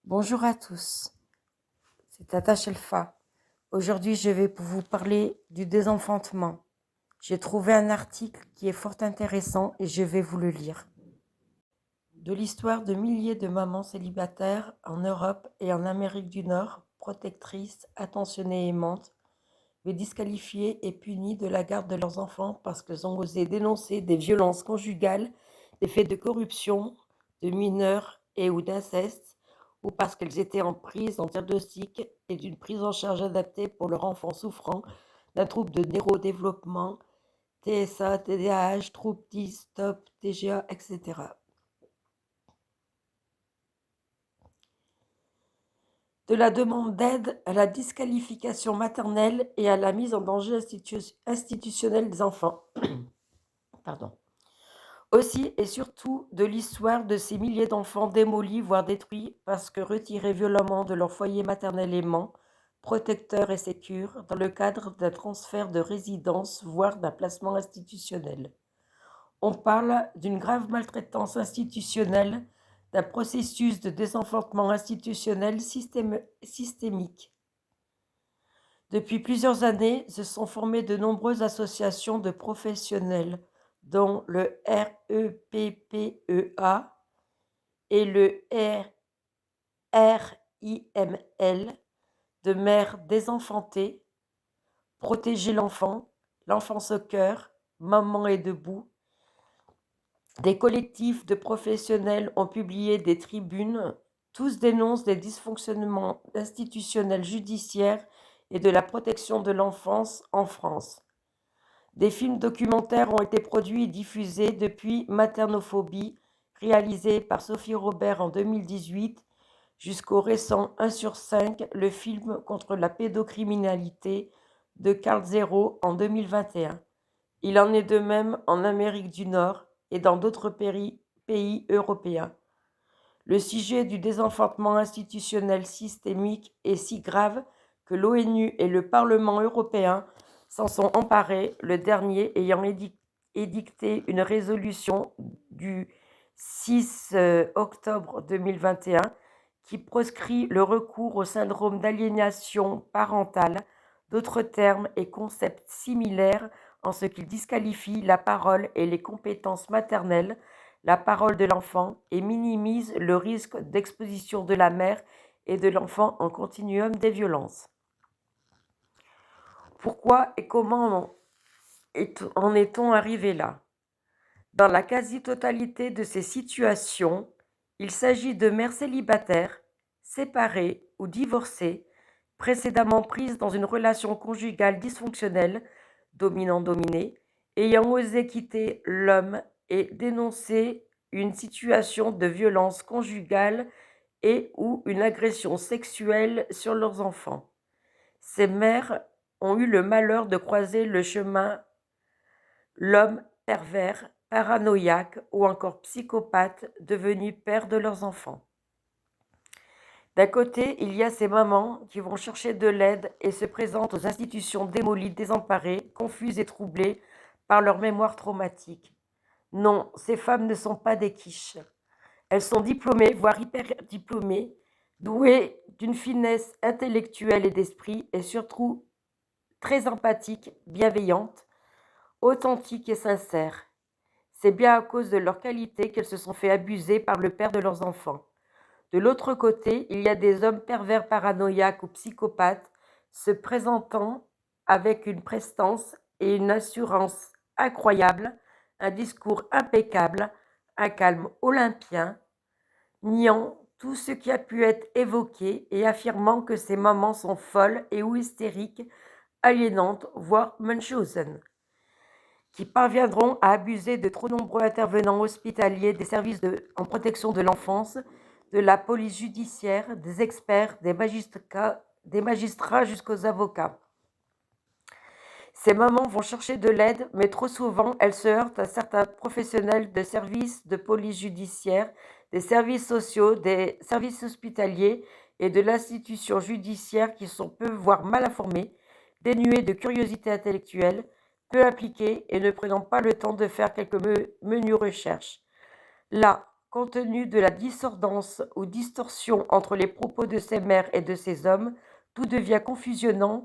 Bonjour à tous, c'est Tata Shelfa. Aujourd'hui, je vais vous parler du désenfantement. J'ai trouvé un article qui est fort intéressant et je vais vous le lire. De l'histoire de milliers de mamans célibataires en Europe et en Amérique du Nord, protectrices, attentionnées et aimantes, mais disqualifiées et punies de la garde de leurs enfants parce qu'elles ont osé dénoncer des violences conjugales, des faits de corruption, de mineurs et ou d'inceste, ou parce qu'elles étaient en prise en diagnostic et d'une prise en charge adaptée pour leur enfant souffrant d'un trouble de neurodéveloppement, TSA, TDAH, trouble 10, TOP, TGA, etc. De la demande d'aide à la disqualification maternelle et à la mise en danger institutionnel des enfants. Pardon. Aussi et surtout de l'histoire de ces milliers d'enfants démolis, voire détruits, parce que retirés violemment de leur foyer maternel aimant, protecteur et sécure, dans le cadre d'un transfert de résidence, voire d'un placement institutionnel. On parle d'une grave maltraitance institutionnelle, d'un processus de désenfantement institutionnel systémique. Depuis plusieurs années, se sont formées de nombreuses associations de professionnels, dont le REPPEA et le RIML, de mères désenfantées, protéger l'enfant, l'enfance au cœur, maman est debout. Des collectifs de professionnels ont publié des tribunes, tous dénoncent des dysfonctionnements institutionnels judiciaires et de la protection de l'enfance en France. Des films documentaires ont été produits et diffusés depuis Maternophobie, réalisé par Sophie Robert en 2018, jusqu'au récent 1 sur 5, le film contre la pédocriminalité de Carl Zero en 2021. Il en est de même en Amérique du Nord et dans d'autres pays européens. Le sujet du désenfantement institutionnel systémique est si grave que l'ONU et le Parlement européen s'en sont emparés, le dernier ayant édicté une résolution du 6 octobre 2021 qui proscrit le recours au syndrome d'aliénation parentale, d'autres termes et concepts similaires en ce qu'il disqualifie la parole et les compétences maternelles, la parole de l'enfant et minimise le risque d'exposition de la mère et de l'enfant en continuum des violences. Pourquoi et comment en est-on arrivé là ? Dans la quasi-totalité de ces situations, il s'agit de mères célibataires, séparées ou divorcées, précédemment prises dans une relation conjugale dysfonctionnelle, dominant-dominé, ayant osé quitter l'homme et dénoncer une situation de violence conjugale et ou une agression sexuelle sur leurs enfants. Ces mères ont eu le malheur de croiser le chemin l'homme pervers, paranoïaque ou encore psychopathe devenu père de leurs enfants. D'un côté, il y a ces mamans qui vont chercher de l'aide et se présentent aux institutions démolies, désemparées, confuses et troublées par leur mémoire traumatique. Non, ces femmes ne sont pas des quiches. Elles sont diplômées, voire hyper diplômées, douées d'une finesse intellectuelle et d'esprit et surtout très empathiques, bienveillantes, authentiques et sincères. C'est bien à cause de leur qualité qu'elles se sont fait abuser par le père de leurs enfants. De l'autre côté, il y a des hommes pervers paranoïaques ou psychopathes se présentant avec une prestance et une assurance incroyables, un discours impeccable, un calme olympien, niant tout ce qui a pu être évoqué et affirmant que ces mamans sont folles et ou hystériques, aliénantes, voire Munchausen, qui parviendront à abuser de trop nombreux intervenants hospitaliers, des services en protection de l'enfance, de la police judiciaire, des experts, des magistrats jusqu'aux avocats. Ces mamans vont chercher de l'aide, mais trop souvent, elles se heurtent à certains professionnels de services de police judiciaire, des services sociaux, des services hospitaliers et de l'institution judiciaire qui sont peu, voire mal informés, dénués de curiosité intellectuelle, peu appliqués et ne prenant pas le temps de faire quelques menues recherches. Là, compte tenu de la dissonance ou distorsion entre les propos de ces mères et de ces hommes, tout devient confusionnant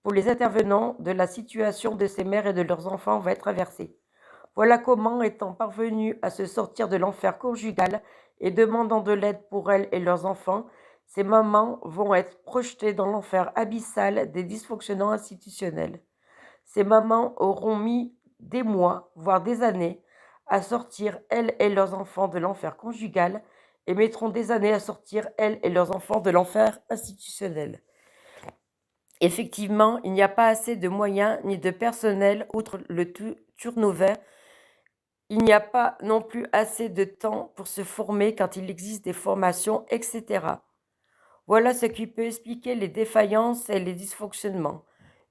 pour les intervenants de la situation de ces mères et de leurs enfants va être inversée. Voilà comment, étant parvenus à se sortir de l'enfer conjugal et demandant de l'aide pour elles et leurs enfants, ces mamans vont être projetées dans l'enfer abyssal des dysfonctionnements institutionnels. Ces mamans auront mis des mois, voire des années, à sortir, elles et leurs enfants, de l'enfer conjugal et mettront des années à sortir, elles et leurs enfants, de l'enfer institutionnel. Effectivement, il n'y a pas assez de moyens ni de personnel, outre le turnover. Il n'y a pas non plus assez de temps pour se former quand il existe des formations, etc. Voilà ce qui peut expliquer les défaillances et les dysfonctionnements,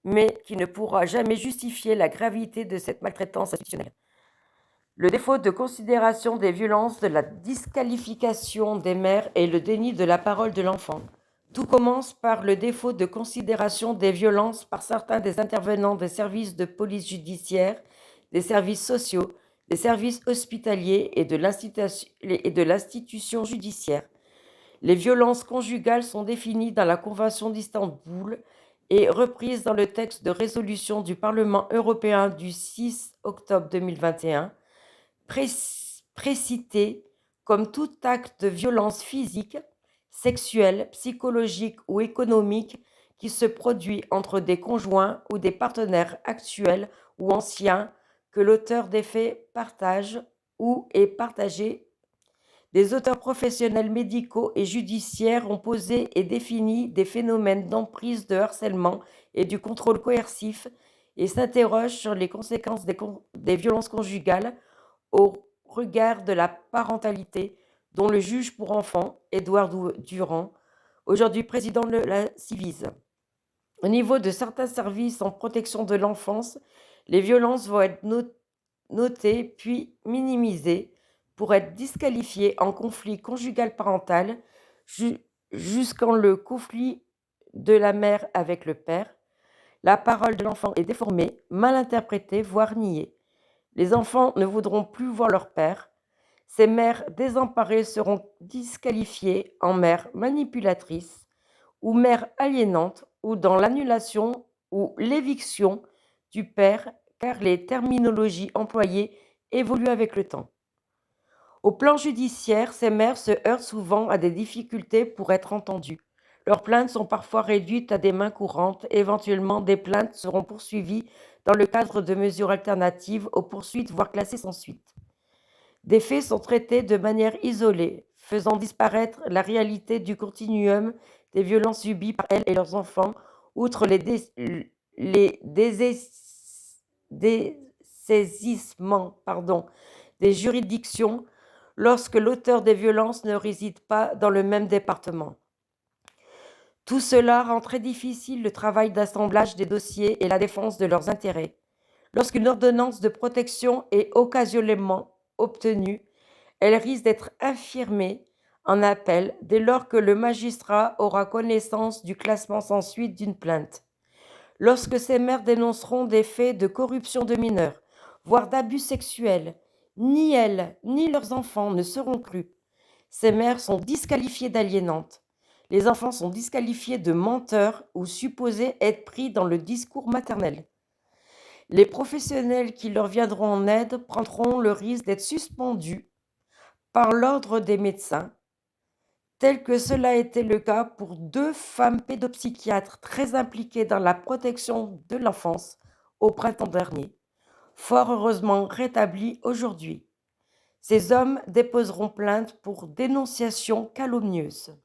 mais qui ne pourra jamais justifier la gravité de cette maltraitance institutionnelle. Le défaut de considération des violences, de la disqualification des mères et le déni de la parole de l'enfant. Tout commence par le défaut de considération des violences par certains des intervenants des services de police judiciaire, des services sociaux, des services hospitaliers et de l'institution judiciaire. Les violences conjugales sont définies dans la Convention d'Istanbul et reprises dans le texte de résolution du Parlement européen du 6 octobre 2021, précitées comme tout acte de violence physique, sexuelle, psychologique ou économique qui se produit entre des conjoints ou des partenaires actuels ou anciens que l'auteur des faits partage ou est partagé. Des auteurs professionnels médicaux et judiciaires ont posé et défini des phénomènes d'emprise, de harcèlement et du contrôle coercif et s'interrogent sur les conséquences des violences conjugales au regard de la parentalité, dont le juge pour enfants, Édouard Durand, aujourd'hui président de la Civise. Au niveau de certains services en protection de l'enfance, les violences vont être notées puis minimisées pour être disqualifiées en conflit conjugal parental jusqu'en le conflit de la mère avec le père. La parole de l'enfant est déformée, mal interprétée, voire niée. Les enfants ne voudront plus voir leur père. Ces mères désemparées seront disqualifiées en mères manipulatrices ou mères aliénantes ou dans l'annulation ou l'éviction du père, car les terminologies employées évoluent avec le temps. Au plan judiciaire, ces mères se heurtent souvent à des difficultés pour être entendues. Leurs plaintes sont parfois réduites à des mains courantes. Éventuellement, des plaintes seront poursuivies dans le cadre de mesures alternatives aux poursuites, voire classées sans suite. Des faits sont traités de manière isolée, faisant disparaître la réalité du continuum des violences subies par elles et leurs enfants, outre les dessaisissements des juridictions lorsque l'auteur des violences ne réside pas dans le même département. Tout cela rend très difficile le travail d'assemblage des dossiers et la défense de leurs intérêts. Lorsqu'une ordonnance de protection est occasionnellement obtenue, elle risque d'être infirmée en appel dès lors que le magistrat aura connaissance du classement sans suite d'une plainte. Lorsque ces mères dénonceront des faits de corruption de mineurs, voire d'abus sexuels, ni elles ni leurs enfants ne seront crus. Ces mères sont disqualifiées d'aliénantes. Les enfants sont disqualifiés de menteurs ou supposés être pris dans le discours maternel. Les professionnels qui leur viendront en aide prendront le risque d'être suspendus par l'ordre des médecins, tel que cela a été le cas pour 2 femmes pédopsychiatres très impliquées dans la protection de l'enfance au printemps dernier, fort heureusement rétablies aujourd'hui. Ces hommes déposeront plainte pour dénonciation calomnieuse.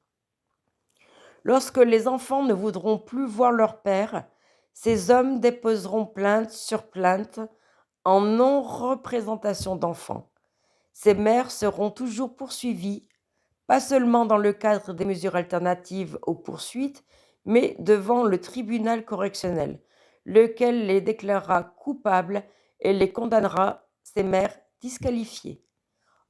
Lorsque les enfants ne voudront plus voir leur père, ces hommes déposeront plainte sur plainte en non-représentation d'enfants. Ces mères seront toujours poursuivies, pas seulement dans le cadre des mesures alternatives aux poursuites, mais devant le tribunal correctionnel, lequel les déclarera coupables et les condamnera, ces mères disqualifiées.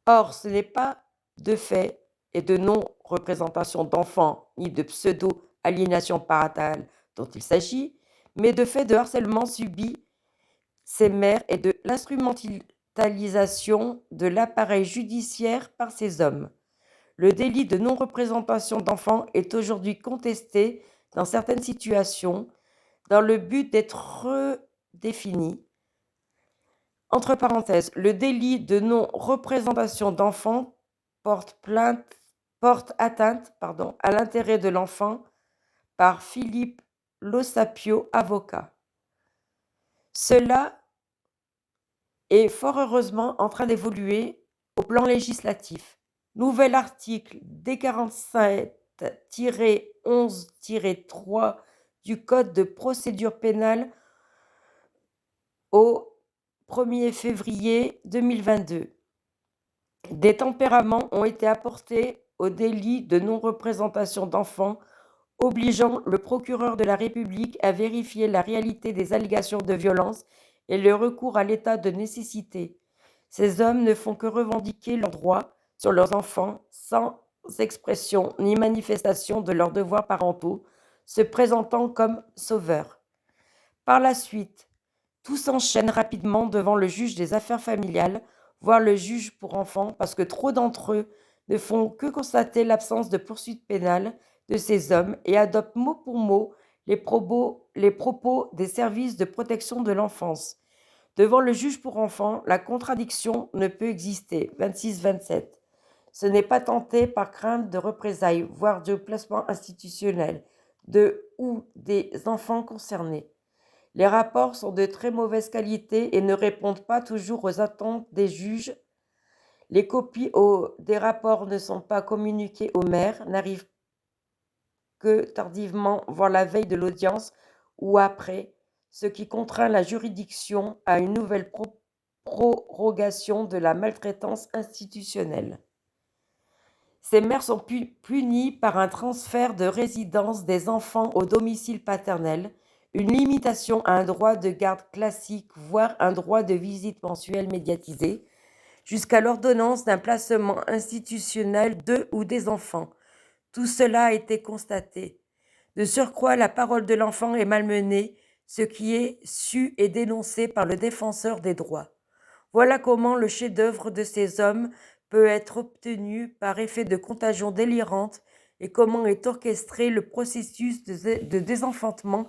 Or, ce n'est pas de fait et de non-représentation d'enfants ni de pseudo-aliénation parentale dont il s'agit, mais de fait de harcèlement subi ces mères et de d'instrumentalisation de l'appareil judiciaire par ces hommes. Le délit de non-représentation d'enfants est aujourd'hui contesté dans certaines situations dans le but d'être redéfini. Entre parenthèses, le délit de non-représentation d'enfants porte atteinte à l'intérêt de l'enfant par Philippe Lossapio, avocat. Cela est fort heureusement en train d'évoluer au plan législatif. Nouvel article D47-11-3 du Code de procédure pénale au 1er février 2022. Des tempéraments ont été apportés au délit de non-représentation d'enfants, obligeant le procureur de la République à vérifier la réalité des allégations de violence et le recours à l'état de nécessité. Ces hommes ne font que revendiquer leurs droits sur leurs enfants sans expression ni manifestation de leurs devoirs parentaux, se présentant comme sauveurs. Par la suite, tout s'enchaîne rapidement devant le juge des affaires familiales, voire le juge pour enfants, parce que trop d'entre eux ne font que constater l'absence de poursuite pénale de ces hommes et adoptent mot pour mot les propos des services de protection de l'enfance. Devant le juge pour enfants, la contradiction ne peut exister. 26-27. Ce n'est pas tenté par crainte de représailles, voire de placement institutionnel, de ou des enfants concernés. Les rapports sont de très mauvaise qualité et ne répondent pas toujours aux attentes des juges. Les copies des rapports ne sont pas communiquées aux maires, n'arrivent que tardivement, voire la veille de l'audience ou après, ce qui contraint la juridiction à une nouvelle prorogation de la maltraitance institutionnelle. Ces mères sont punies par un transfert de résidence des enfants au domicile paternel, une limitation à un droit de garde classique, voire un droit de visite mensuelle médiatisé, jusqu'à l'ordonnance d'un placement institutionnel de ou des enfants. Tout cela a été constaté. De surcroît, la parole de l'enfant est malmenée, ce qui est su et dénoncé par le défenseur des droits. Voilà comment le chef-d'œuvre de ces hommes peut être obtenu par effet de contagion délirante et comment est orchestré le processus de désenfantement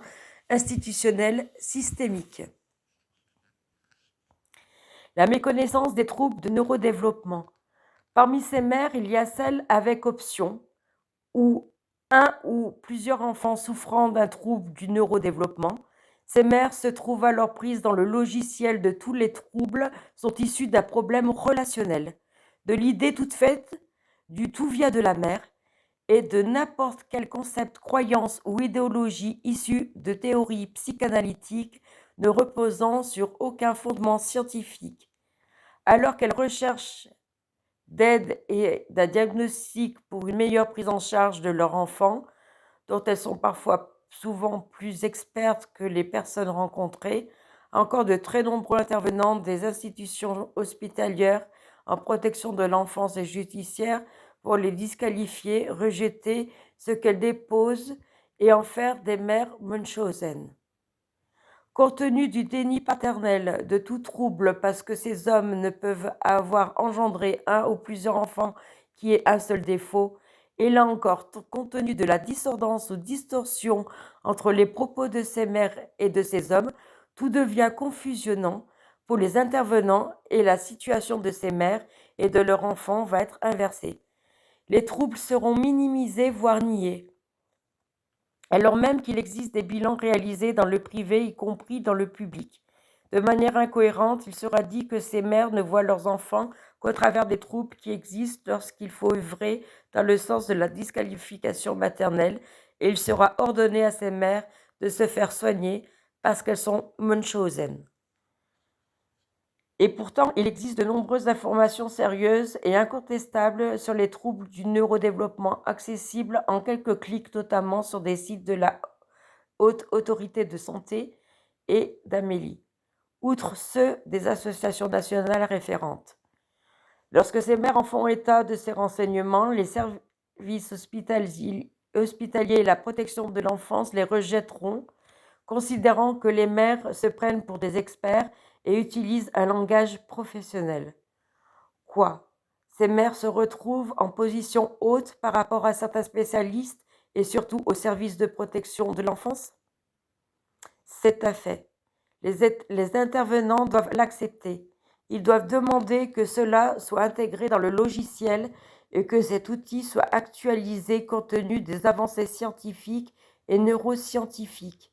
institutionnel systémique. La méconnaissance des troubles de neurodéveloppement. Parmi ces mères, il y a celles avec option, où un ou plusieurs enfants souffrant d'un trouble du neurodéveloppement. Ces mères se trouvent alors prises dans le logiciel de tous les troubles sont issus d'un problème relationnel, de l'idée toute faite du tout vient de la mère et de n'importe quel concept, croyance ou idéologie issue de théories psychanalytiques ne reposant sur aucun fondement scientifique. Alors qu'elles recherchent d'aide et d'un diagnostic pour une meilleure prise en charge de leur enfant, dont elles sont souvent plus expertes que les personnes rencontrées, encore de très nombreux intervenants des institutions hospitalières en protection de l'enfance et judiciaire pour les disqualifier, rejeter ce qu'elles déposent et en faire des mères Munchausen. Compte tenu du déni paternel de tout trouble parce que ces hommes ne peuvent avoir engendré un ou plusieurs enfants qui aient un seul défaut, et là encore, compte tenu de la dissonance ou distorsion entre les propos de ces mères et de ces hommes, tout devient confusionnant pour les intervenants et la situation de ces mères et de leurs enfants va être inversée. Les troubles seront minimisés, voire niés, alors même qu'il existe des bilans réalisés dans le privé, y compris dans le public. De manière incohérente, il sera dit que ces mères ne voient leurs enfants qu'au travers des troubles qui existent lorsqu'il faut œuvrer dans le sens de la disqualification maternelle, et il sera ordonné à ces mères de se faire soigner parce qu'elles sont Munchausen. Et pourtant, il existe de nombreuses informations sérieuses et incontestables sur les troubles du neurodéveloppement accessibles en quelques clics, notamment sur des sites de la Haute Autorité de Santé et d'Amélie, outre ceux des associations nationales référentes. Lorsque ces mères en font état de ces renseignements, les services hospitaliers et la protection de l'enfance les rejetteront, considérant que les mères se prennent pour des experts et utilisent un langage professionnel. Quoi? Ces mères se retrouvent en position haute par rapport à certains spécialistes et surtout aux services de protection de l'enfance? C'est un fait. Les intervenants doivent l'accepter. Ils doivent demander que cela soit intégré dans le logiciel et que cet outil soit actualisé compte tenu des avancées scientifiques et neuroscientifiques.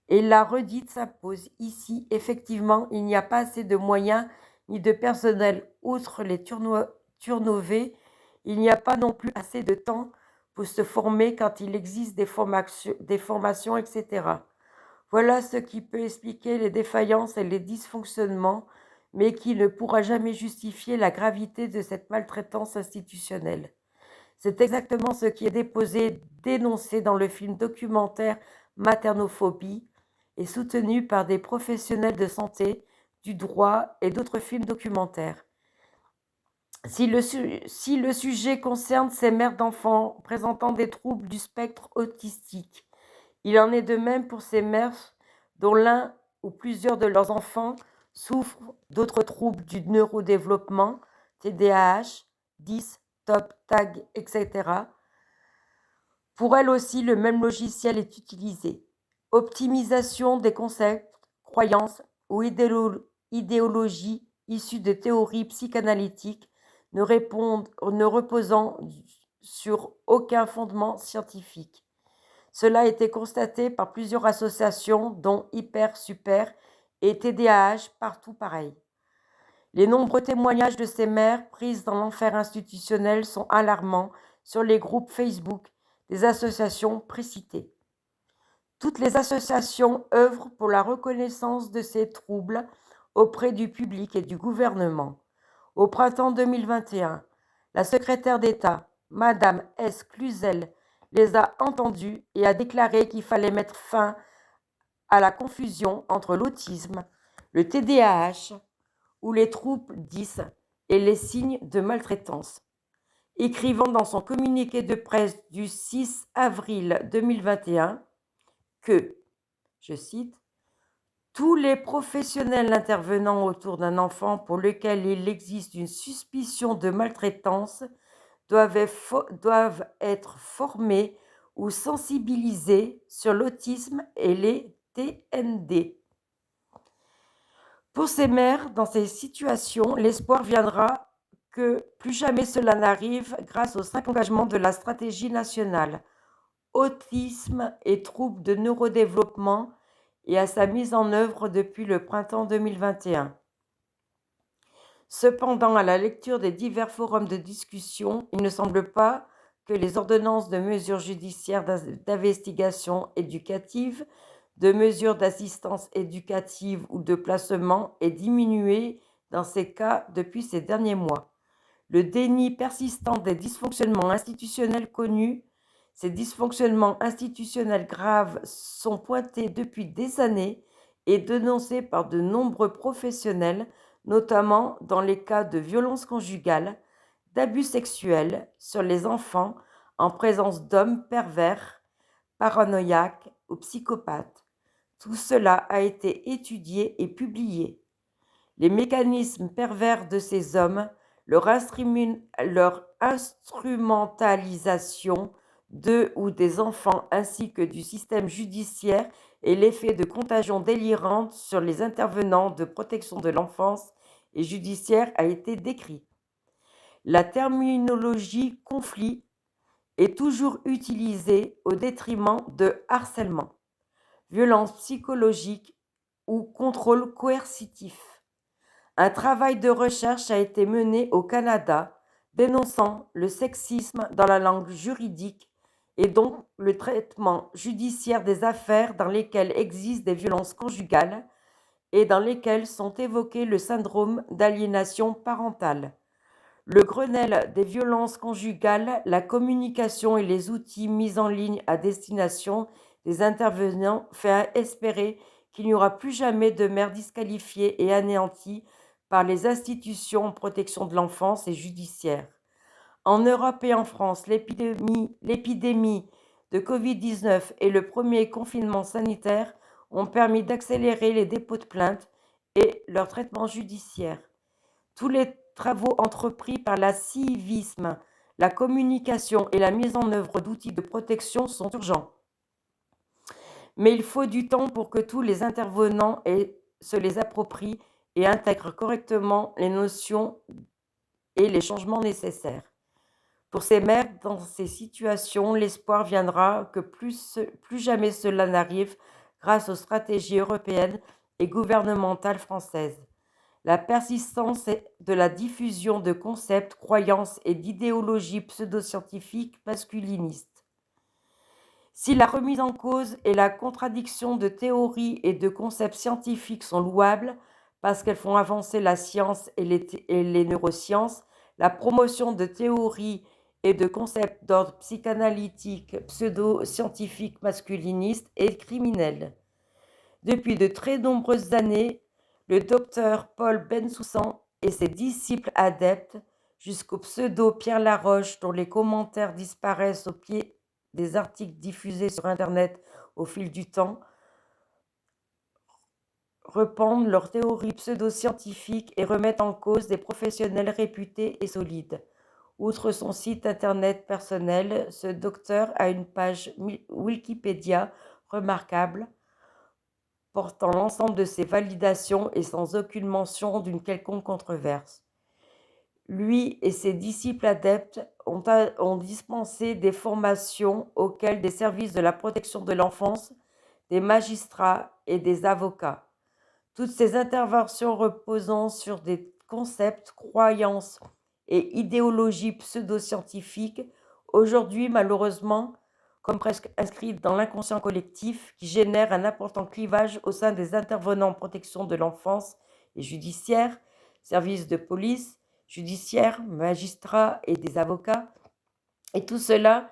Et la redite s'impose. Ici, effectivement, il n'y a pas assez de moyens ni de personnel. Outre les turnovés, il n'y a pas non plus assez de temps pour se former quand il existe des formations, etc. Voilà ce qui peut expliquer les défaillances et les dysfonctionnements, mais qui ne pourra jamais justifier la gravité de cette maltraitance institutionnelle. C'est exactement ce qui est dénoncé dans le film documentaire Maternophobie et soutenu par des professionnels de santé, du droit et d'autres films documentaires. Si le sujet concerne ces mères d'enfants présentant des troubles du spectre autistique, il en est de même pour ces mères dont l'un ou plusieurs de leurs enfants souffrent d'autres troubles du neurodéveloppement, TDAH, DIS, TOP, TAG, etc. Pour elles aussi, le même logiciel est utilisé. Optimisation des concepts, croyances ou idéologies issues de théories psychanalytiques ne reposant sur aucun fondement scientifique. Cela a été constaté par plusieurs associations, dont Hyper Super et TDAH, partout pareil. Les nombreux témoignages de ces mères prises dans l'enfer institutionnel sont alarmants sur les groupes Facebook des associations précitées. Toutes les associations œuvrent pour la reconnaissance de ces troubles auprès du public et du gouvernement. Au printemps 2021, la secrétaire d'État, Madame S. Cluzel, les a entendus et a déclaré qu'il fallait mettre fin à la confusion entre l'autisme, le TDAH ou les troubles 10 et les signes de maltraitance. Écrivant dans son communiqué de presse du 6 avril 2021 que, je cite, tous les professionnels intervenant autour d'un enfant pour lequel il existe une suspicion de maltraitance doivent être formés ou sensibilisés sur l'autisme et les TND. Pour ces mères, dans ces situations, l'espoir viendra que plus jamais cela n'arrive grâce aux 5 engagements de la stratégie nationale autisme et troubles de neurodéveloppement et à sa mise en œuvre depuis le printemps 2021. Cependant, à la lecture des divers forums de discussion, il ne semble pas que les ordonnances de mesures judiciaires d'investigation éducative, de mesures d'assistance éducative ou de placement aient diminué dans ces cas depuis ces derniers mois. Le déni persistant des dysfonctionnements institutionnels connus, ces dysfonctionnements institutionnels graves sont pointés depuis des années et dénoncés par de nombreux professionnels, notamment dans les cas de violences conjugales, d'abus sexuels sur les enfants en présence d'hommes pervers, paranoïaques ou psychopathes. Tout cela a été étudié et publié. Les mécanismes pervers de ces hommes, leur instrumentalisation d'eux ou des enfants ainsi que du système judiciaire et l'effet de contagion délirante sur les intervenants de protection de l'enfance et judiciaire a été décrit. La terminologie conflit est toujours utilisée au détriment de harcèlement, violence psychologique ou contrôle coercitif. Un travail de recherche a été mené au Canada dénonçant le sexisme dans la langue juridique et donc le traitement judiciaire des affaires dans lesquelles existent des violences conjugales et dans lesquelles sont évoqués le syndrome d'aliénation parentale. Le Grenelle des violences conjugales, la communication et les outils mis en ligne à destination des intervenants fait espérer qu'il n'y aura plus jamais de mères disqualifiées et anéanties par les institutions en protection de l'enfance et judiciaire. En Europe et en France, l'épidémie de Covid-19 et le premier confinement sanitaire ont permis d'accélérer les dépôts de plaintes et leur traitement judiciaire. Tous les travaux entrepris par la civisme, la communication et la mise en œuvre d'outils de protection sont urgents. Mais il faut du temps pour que tous les intervenants se les approprient et intègrent correctement les notions et les changements nécessaires. Pour ces mères dans ces situations, l'espoir viendra que plus jamais cela n'arrive grâce aux stratégies européennes et gouvernementales françaises. La persistance de la diffusion de concepts, croyances et d'idéologies pseudo-scientifiques masculinistes. Si la remise en cause et la contradiction de théories et de concepts scientifiques sont louables, parce qu'elles font avancer la science et les neurosciences, la promotion de théories et de concepts d'ordre psychanalytique, pseudo-scientifique masculiniste est criminelle. Depuis de très nombreuses années, le docteur Paul Bensoussan et ses disciples adeptes, jusqu'au pseudo Pierre Laroche dont les commentaires disparaissent au pied des articles diffusés sur Internet au fil du temps, répandent leurs théories pseudo-scientifiques et remettent en cause des professionnels réputés et solides. Outre son site internet personnel, ce docteur a une page Wikipédia remarquable, portant l'ensemble de ses validations et sans aucune mention d'une quelconque controverse. Lui et ses disciples adeptes ont dispensé des formations auxquelles des services de la protection de l'enfance, des magistrats et des avocats. Toutes ces interventions reposant sur des concepts, croyances et idéologies pseudo-scientifiques, aujourd'hui malheureusement, comme presque inscrites dans l'inconscient collectif, qui génèrent un important clivage au sein des intervenants en protection de l'enfance et judiciaire, services de police, judiciaire, magistrats et des avocats. Et tout cela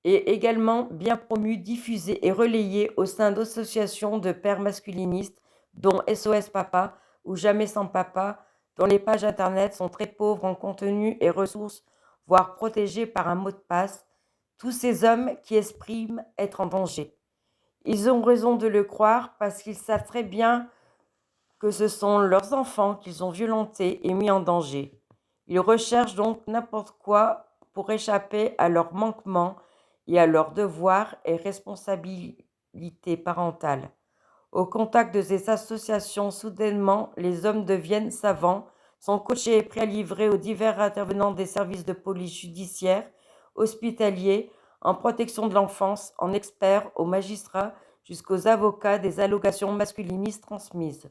est également bien promu, diffusé et relayé au sein d'associations de pères masculinistes, dont SOS Papa ou Jamais sans Papa, dont les pages internet sont très pauvres en contenu et ressources, voire protégées par un mot de passe, tous ces hommes qui expriment être en danger. Ils ont raison de le croire parce qu'ils savent très bien que ce sont leurs enfants qu'ils ont violentés et mis en danger. Ils recherchent donc n'importe quoi pour échapper à leurs manquements et à leurs devoirs et responsabilités parentales. Au contact de ces associations, soudainement, les hommes deviennent savants, sont coachés et prêts à livrer aux divers intervenants des services de police judiciaire, hospitaliers, en protection de l'enfance, en experts, aux magistrats, jusqu'aux avocats des allocations masculinistes transmises.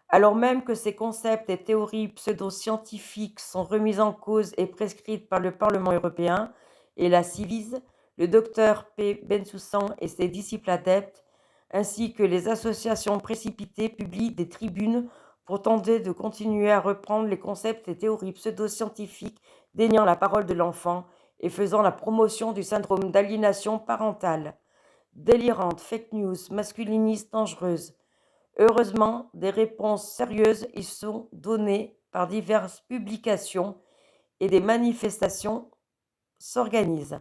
Alors même que ces concepts et théories pseudo-scientifiques sont remis en cause et prescrites par le Parlement européen et la Civise, le docteur P. Bensoussan et ses disciples adeptes, ainsi que les associations précipitées, publient des tribunes pour tenter de continuer à reprendre les concepts et théories pseudo-scientifiques, déniant la parole de l'enfant et faisant la promotion du syndrome d'aliénation parentale. Délirante, fake news, masculiniste dangereuse. Heureusement, des réponses sérieuses y sont données par diverses publications et des manifestations s'organisent.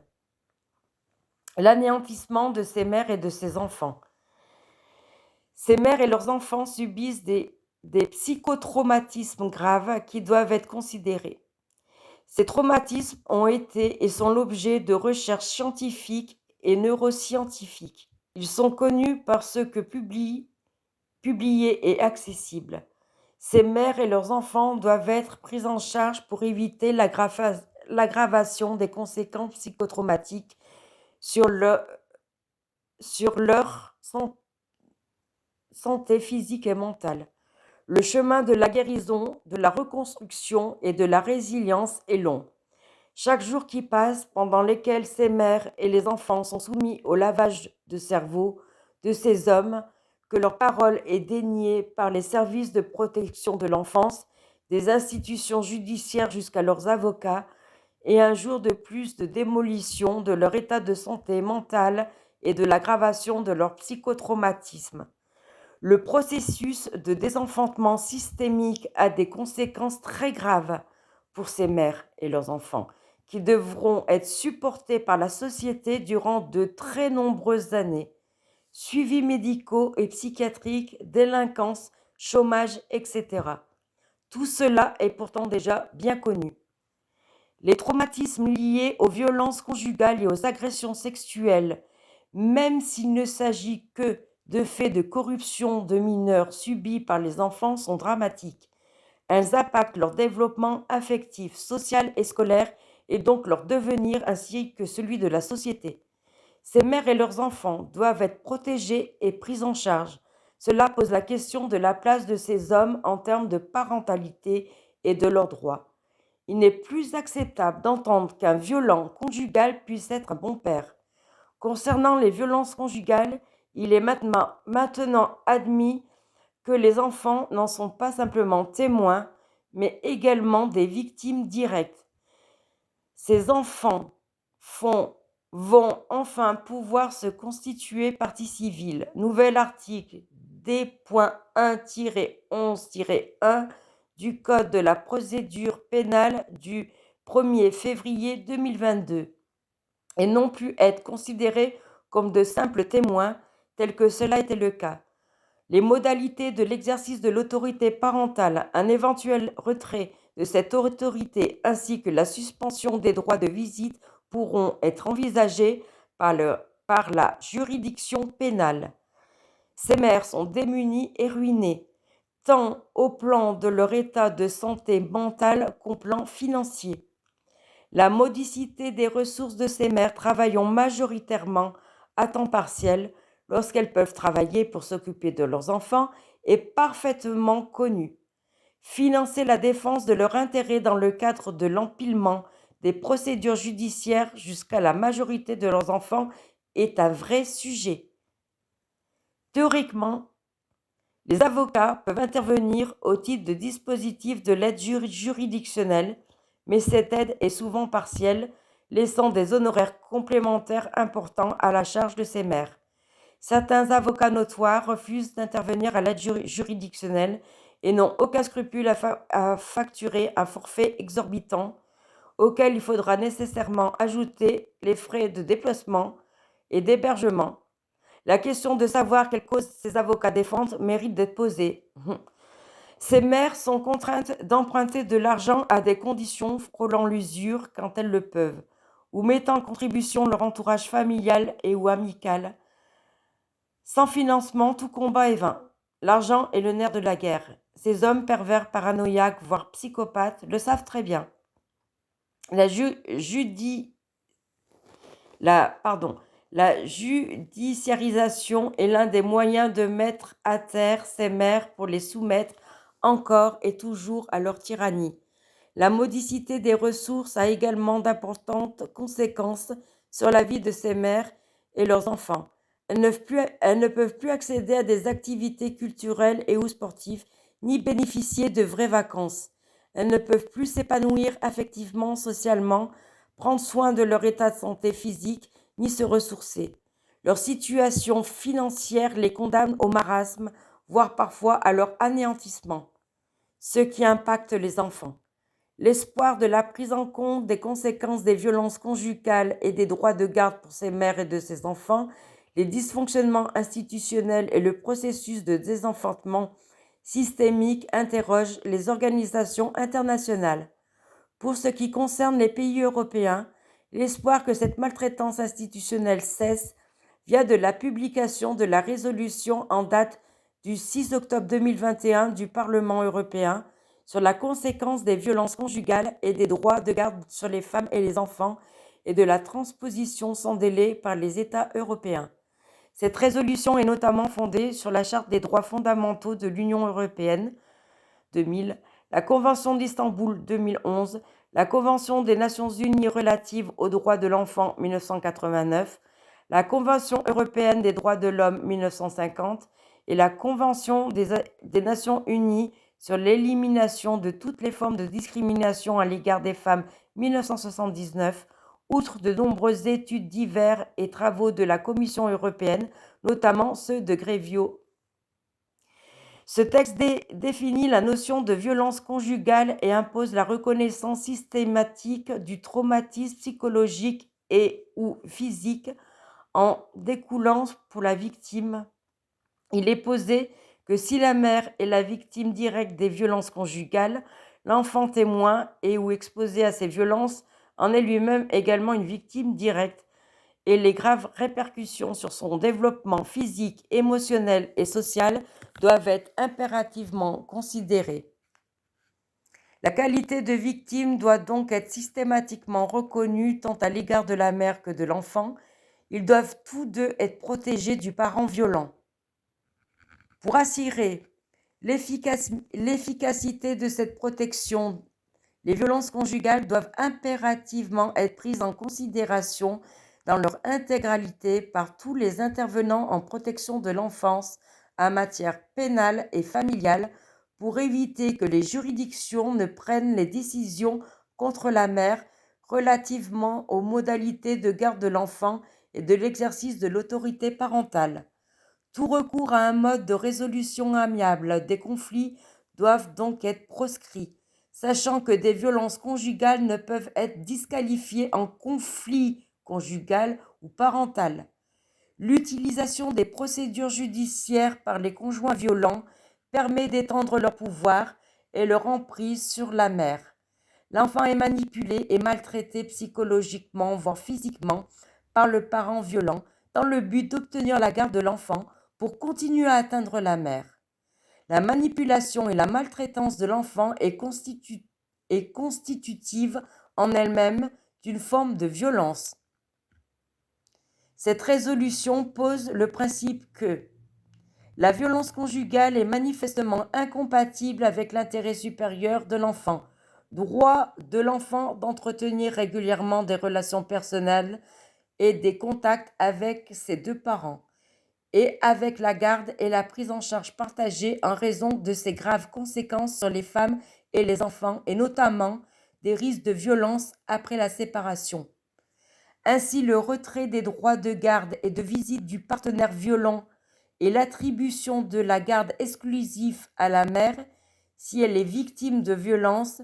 L'anéantissement de ces mères et de ces enfants. Ces mères et leurs enfants subissent des psychotraumatismes graves qui doivent être considérés. Ces traumatismes ont été et sont l'objet de recherches scientifiques et neuroscientifiques. Ils sont connus par ceux que publiés et accessibles. Ces mères et leurs enfants doivent être pris en charge pour éviter l'aggravation des conséquences psychotraumatiques sur leur santé physique et mentale. Le chemin de la guérison, de la reconstruction et de la résilience est long. Chaque jour qui passe, pendant lequel ces mères et les enfants sont soumis au lavage de cerveau de ces hommes, que leur parole est déniée par les services de protection de l'enfance, des institutions judiciaires jusqu'à leurs avocats, et un jour de plus de démolition de leur état de santé mentale et de l'aggravation de leur psychotraumatisme. Le processus de désenfantement systémique a des conséquences très graves pour ces mères et leurs enfants, qui devront être supportés par la société durant de très nombreuses années. Suivis médicaux et psychiatriques, délinquance, chômage, etc. Tout cela est pourtant déjà bien connu. Les traumatismes liés aux violences conjugales et aux agressions sexuelles, même s'il ne s'agit que de faits de corruption de mineurs subis par les enfants, sont dramatiques. Elles impactent leur développement affectif, social et scolaire, et donc leur devenir ainsi que celui de la société. Ces mères et leurs enfants doivent être protégés et pris en charge. Cela pose la question de la place de ces hommes en termes de parentalité et de leurs droits. Il n'est plus acceptable d'entendre qu'un violent conjugal puisse être un bon père. Concernant les violences conjugales, il est maintenant admis que les enfants n'en sont pas simplement témoins, mais également des victimes directes. Ces enfants vont enfin pouvoir se constituer partie civile. Nouvel article D.1-11-1 du Code de la procédure pénale du 1er février 2022, et non plus être considérés comme de simples témoins, tel que cela était le cas. Les modalités de l'exercice de l'autorité parentale, un éventuel retrait de cette autorité ainsi que la suspension des droits de visite pourront être envisagées par la juridiction pénale. Ces mères sont démunies et ruinées, tant au plan de leur état de santé mentale qu'au plan financier. La modicité des ressources de ces mères travaillant majoritairement à temps partiel, lorsqu'elles peuvent travailler pour s'occuper de leurs enfants, est parfaitement connue. Financer la défense de leurs intérêts dans le cadre de l'empilement des procédures judiciaires jusqu'à la majorité de leurs enfants est un vrai sujet. Théoriquement, les avocats peuvent intervenir au titre de dispositifs de l'aide juridictionnelle, mais cette aide est souvent partielle, laissant des honoraires complémentaires importants à la charge de ces mères. Certains avocats notoires refusent d'intervenir à l'aide juridictionnelle et n'ont aucun scrupule à facturer un forfait exorbitant, auquel il faudra nécessairement ajouter les frais de déplacement et d'hébergement. La question de savoir quelle cause ces avocats défendent mérite d'être posée. Ces mères sont contraintes d'emprunter de l'argent à des conditions frôlant l'usure quand elles le peuvent, ou mettant en contribution leur entourage familial et ou amical. Sans financement, tout combat est vain. L'argent est le nerf de la guerre. Ces hommes pervers, paranoïaques, voire psychopathes, le savent très bien. La judiciarisation est l'un des moyens de mettre à terre ces mères pour les soumettre encore et toujours à leur tyrannie. La modicité des ressources a également d'importantes conséquences sur la vie de ces mères et leurs enfants. Elles ne peuvent plus accéder à des activités culturelles et ou sportives, ni bénéficier de vraies vacances. Elles ne peuvent plus s'épanouir affectivement, socialement, prendre soin de leur état de santé physique, ni se ressourcer. Leur situation financière les condamne au marasme, voire parfois à leur anéantissement, ce qui impacte les enfants. L'espoir de la prise en compte des conséquences des violences conjugales et des droits de garde pour ces mères et de ces enfants, les dysfonctionnements institutionnels et le processus de désenfantement systémique interrogent les organisations internationales. Pour ce qui concerne les pays européens, l'espoir que cette maltraitance institutionnelle cesse vient de la publication de la résolution en date du 6 octobre 2021 du Parlement européen sur la conséquence des violences conjugales et des droits de garde sur les femmes et les enfants et de la transposition sans délai par les États européens. Cette résolution est notamment fondée sur la Charte des droits fondamentaux de l'Union européenne 2000, la Convention d'Istanbul 2011, la Convention des Nations unies relative aux droits de l'enfant 1989, la Convention européenne des droits de l'homme 1950 et la Convention des Nations unies sur l'élimination de toutes les formes de discrimination à l'égard des femmes 1979, outre de nombreuses études diverses et travaux de la Commission européenne, notamment ceux de Grevio. Ce texte définit la notion de violence conjugale et impose la reconnaissance systématique du traumatisme psychologique et ou physique en découlant pour la victime. Il est posé que si la mère est la victime directe des violences conjugales, l'enfant témoin et ou exposé à ces violences en est lui-même également une victime directe et les graves répercussions sur son développement physique, émotionnel et social doivent être impérativement considérées. La qualité de victime doit donc être systématiquement reconnue tant à l'égard de la mère que de l'enfant. Ils doivent tous deux être protégés du parent violent. Pour assurer l'efficacité de cette protection, les violences conjugales doivent impérativement être prises en considération dans leur intégralité par tous les intervenants en protection de l'enfance en matière pénale et familiale pour éviter que les juridictions ne prennent les décisions contre la mère relativement aux modalités de garde de l'enfant et de l'exercice de l'autorité parentale. Tout recours à un mode de résolution amiable des conflits doivent donc être proscrits, sachant que des violences conjugales ne peuvent être disqualifiées en conflit conjugal ou parental. L'utilisation des procédures judiciaires par les conjoints violents permet d'étendre leur pouvoir et leur emprise sur la mère. L'enfant est manipulé et maltraité psychologiquement, voire physiquement, par le parent violent dans le but d'obtenir la garde de l'enfant pour continuer à atteindre la mère. La manipulation et la maltraitance de l'enfant est constitutive en elle-même d'une forme de violence. Cette résolution pose le principe que la violence conjugale est manifestement incompatible avec l'intérêt supérieur de l'enfant, droit de l'enfant d'entretenir régulièrement des relations personnelles et des contacts avec ses deux parents, et avec la garde et la prise en charge partagée en raison de ses graves conséquences sur les femmes et les enfants, et notamment des risques de violence après la séparation. Ainsi, le retrait des droits de garde et de visite du partenaire violent et l'attribution de la garde exclusive à la mère, si elle est victime de violences,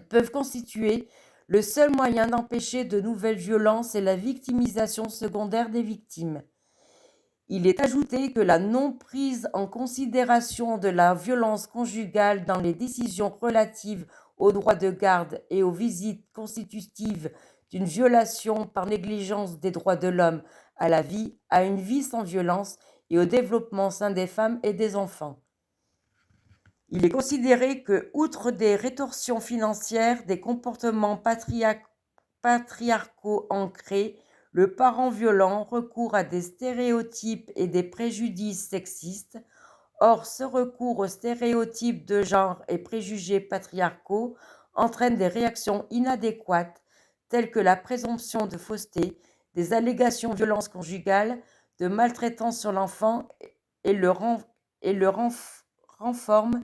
peuvent constituer le seul moyen d'empêcher de nouvelles violences et la victimisation secondaire des victimes. Il est ajouté que la non-prise en considération de la violence conjugale dans les décisions relatives aux droits de garde et aux visites constitutives d'une violation par négligence des droits de l'homme à la vie, à une vie sans violence et au développement sain des femmes et des enfants. Il est considéré que, outre des rétorsions financières, des comportements patriarcaux ancrés, le parent violent recourt à des stéréotypes et des préjudices sexistes. Or, ce recours aux stéréotypes de genre et préjugés patriarcaux entraîne des réactions inadéquates telles que la présomption de fausseté, des allégations de violence conjugale, de maltraitance sur l'enfant et le renforme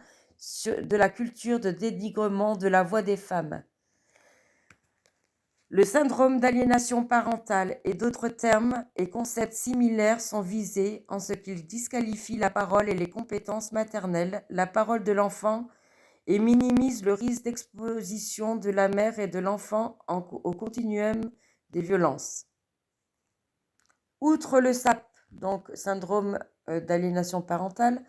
de la culture de dénigrement de la voix des femmes. Le syndrome d'aliénation parentale et d'autres termes et concepts similaires sont visés en ce qu'ils disqualifient la parole et les compétences maternelles, la parole de l'enfant et minimisent le risque d'exposition de la mère et de l'enfant au continuum des violences. Outre le SAP, donc syndrome d'aliénation parentale,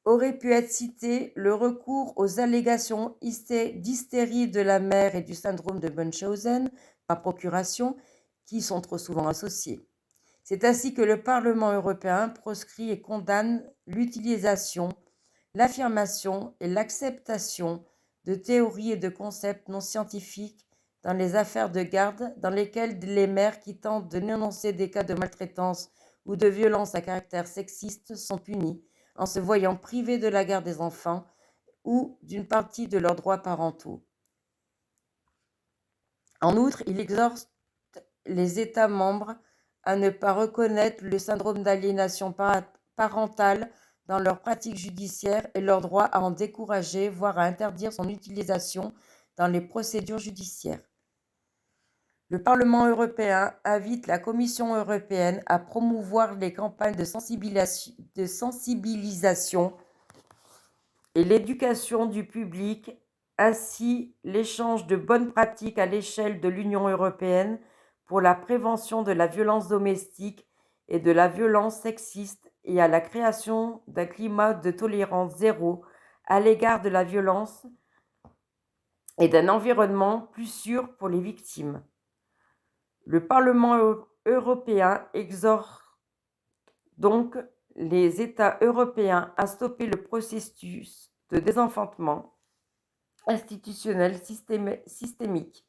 aurait pu être cité le recours aux allégations d'hystérie de la mère et du syndrome de Munchausen par procuration qui sont trop souvent associés. C'est ainsi que le Parlement européen proscrit et condamne l'utilisation, l'affirmation et l'acceptation de théories et de concepts non scientifiques dans les affaires de garde dans lesquelles les mères qui tentent de dénoncer des cas de maltraitance ou de violence à caractère sexiste sont punies en se voyant privées de la garde des enfants ou d'une partie de leurs droits parentaux. En outre, il exhorte les États membres à ne pas reconnaître le syndrome d'aliénation parentale dans leurs pratiques judiciaires et leur droit à en décourager, voire à interdire son utilisation dans les procédures judiciaires. Le Parlement européen invite la Commission européenne à promouvoir les campagnes de sensibilisation et l'éducation du public, ainsi l'échange de bonnes pratiques à l'échelle de l'Union européenne pour la prévention de la violence domestique et de la violence sexiste et à la création d'un climat de tolérance zéro à l'égard de la violence et d'un environnement plus sûr pour les victimes. Le Parlement européen exhorte donc les États européens à stopper le processus de désenfantement institutionnel systémique.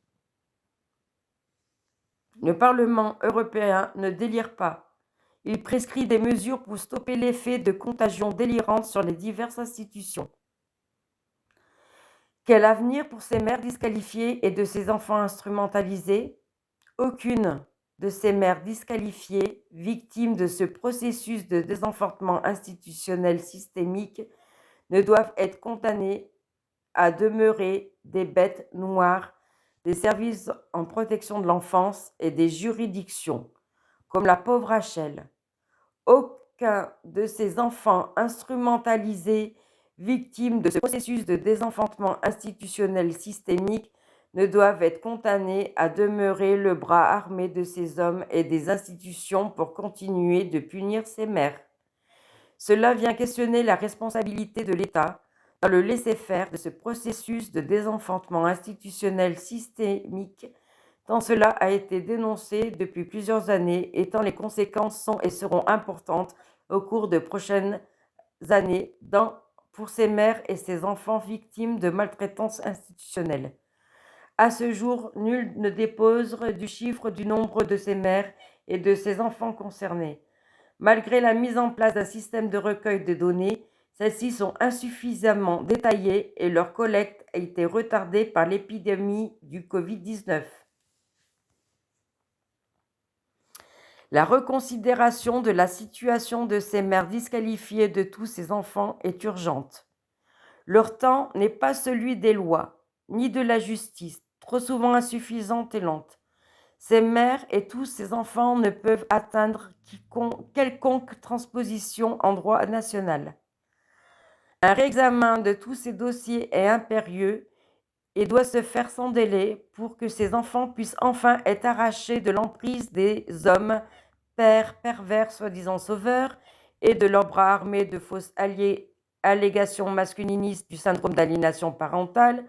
Le Parlement européen ne délire pas. Il prescrit des mesures pour stopper l'effet de contagion délirante sur les diverses institutions. Quel avenir pour ces mères disqualifiées et de ces enfants instrumentalisés? Aucune de ces mères disqualifiées, victimes de ce processus de désenfantement institutionnel systémique, ne doivent être condamnées à demeurer des bêtes noires des services en protection de l'enfance et des juridictions, comme la pauvre Rachel. Aucun de ces enfants instrumentalisés, victimes de ce processus de désenfantement institutionnel systémique, ne doivent être condamnés à demeurer le bras armé de ces hommes et des institutions pour continuer de punir ces mères. Cela vient questionner la responsabilité de l'État dans le laisser-faire de ce processus de désenfantement institutionnel systémique, tant cela a été dénoncé depuis plusieurs années et tant les conséquences sont et seront importantes au cours de prochaines années pour ces mères et ces enfants victimes de maltraitance institutionnelle. À ce jour, nul ne dépose du chiffre du nombre de ces mères et de ces enfants concernés. Malgré la mise en place d'un système de recueil de données, celles-ci sont insuffisamment détaillées et leur collecte a été retardée par l'épidémie du Covid-19. La reconsidération de la situation de ces mères disqualifiées de tous ces enfants est urgente. Leur temps n'est pas celui des lois, ni de la justice, trop souvent insuffisante et lente. Ces mères et tous ces enfants ne peuvent atteindre quelconque transposition en droit national. Un réexamen de tous ces dossiers est impérieux et doit se faire sans délai pour que ces enfants puissent enfin être arrachés de l'emprise des hommes, pères pervers soi-disant sauveurs, et de leurs bras armés de fausses allégations masculinistes du syndrome d'aliénation parentale,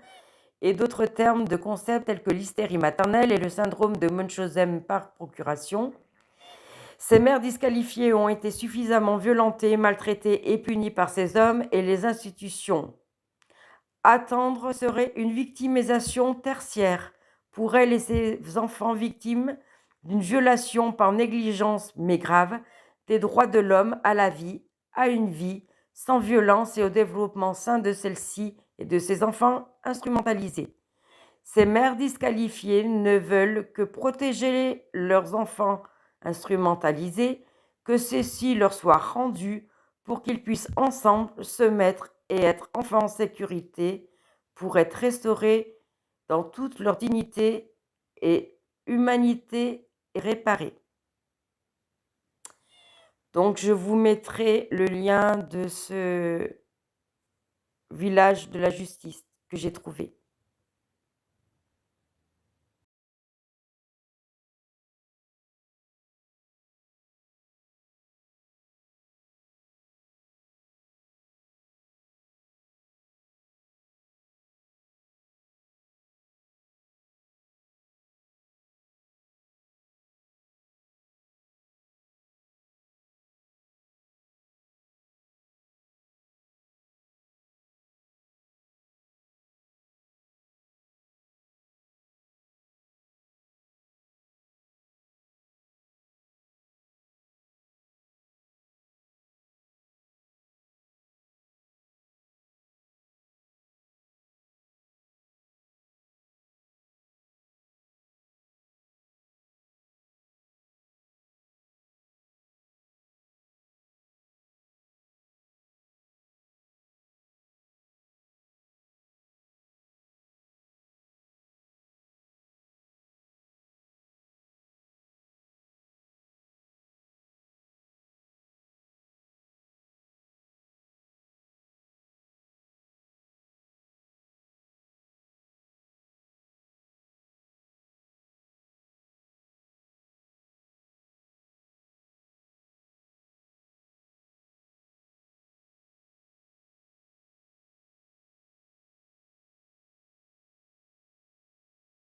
et d'autres termes de concepts tels que l'hystérie maternelle et le syndrome de Munchausen par procuration. Ces mères disqualifiées ont été suffisamment violentées, maltraitées et punies par ces hommes et les institutions. Attendre serait une victimisation tertiaire pour elles et ces enfants victimes d'une violation par négligence mais grave des droits de l'homme à la vie, à une vie sans violence et au développement sain de celle-ci et de ces enfants instrumentalisés. Ces mères disqualifiées ne veulent que protéger leurs enfants instrumentalisés, que ceux-ci leur soient rendus pour qu'ils puissent ensemble se mettre et être enfin en sécurité, pour être restaurés dans toute leur dignité et humanité et réparés. Donc je vous mettrai le lien de ce village de la justice que j'ai trouvé.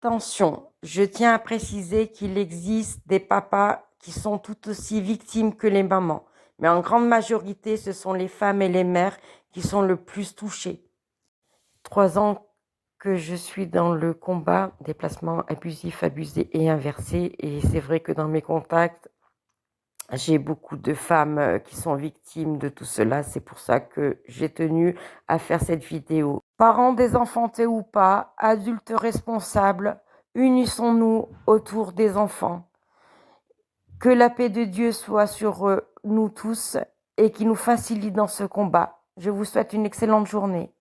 Attention, je tiens à préciser qu'il existe des papas qui sont tout aussi victimes que les mamans, mais en grande majorité, ce sont les femmes et les mères qui sont le plus touchées. 3 ans que je suis dans le combat des placements abusifs, abusés et inversés, et c'est vrai que dans mes contacts, j'ai beaucoup de femmes qui sont victimes de tout cela. C'est pour ça que j'ai tenu à faire cette vidéo. Parents désenfantés ou pas, adultes responsables, unissons-nous autour des enfants. Que la paix de Dieu soit sur nous tous et qu'il nous facilite dans ce combat. Je vous souhaite une excellente journée.